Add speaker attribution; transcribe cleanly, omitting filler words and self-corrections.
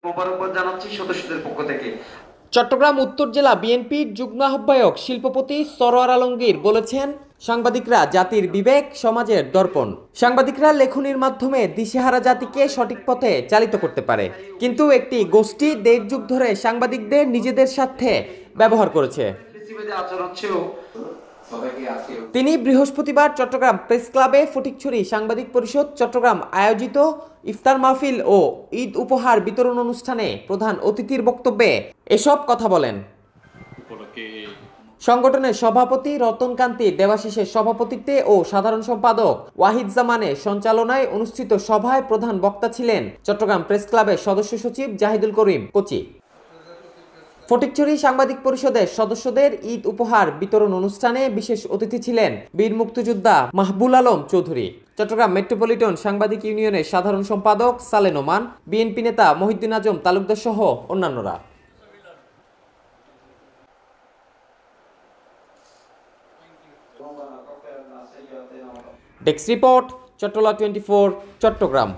Speaker 1: মোবারকবাদ জানাচ্ছি সদস্যদের পক্ষ থেকে।
Speaker 2: চট্টগ্রাম উত্তর জেলা বিএনপির যুগ্ম আহ্বায়ক শিল্পপতি সরোয়ার আলমগীর বলেছেন, সাংবাদিকরা জাতির বিবেক, সমাজের দর্পণ। সাংবাদিকরা লেখনীর মাধ্যমে দিশেহারা জাতিকে সঠিক পথে চালিত করতে পারে, কিন্তু একটি গোষ্ঠী দেড় যুগ ধরে সাংবাদিকদের নিজেদের স্বার্থে ব্যবহার করেছে। তিনি বৃহস্পতিবার চট্টগ্রাম প্রেস ক্লাবে ফটিকছড়ি সাংবাদিক পরিষদ চট্টগ্রাম আয়োজিত ইফতার মাহফিল ও ঈদ উপহার বিতরণ অনুষ্ঠানে প্রধান অতিথির বক্তব্যে এসব কথা বলেন। সংগঠনের সভাপতি রতনকান্তি দেবাশিসের সভাপতিত্বে ও সাধারণ সম্পাদক ওয়াহিদ জামানের সঞ্চালনায় অনুষ্ঠিত সভায় প্রধান বক্তা ছিলেন চট্টগ্রাম প্রেস ক্লাবের সদস্য সচিব জাহিদুল করিম কোচি। ফটিকছড়ি সাংবাদিক পরিষদের সদস্যদের ঈদ উপহার বিতরণ অনুষ্ঠানে বিশেষ অতিথি ছিলেন বীর মুক্তিযোদ্ধা মাহবুল আলম চৌধুরী, চট্টগ্রাম মেট্রোপলিটন সাংবাদিক ইউনিয়নের সাধারণ সম্পাদক সালে নোমান, বিএনপি নেতা মহিউদ্দিন আজম তালুকদার সহ অন্যান্যরা। Desk report, Chattala 24, Chittagong.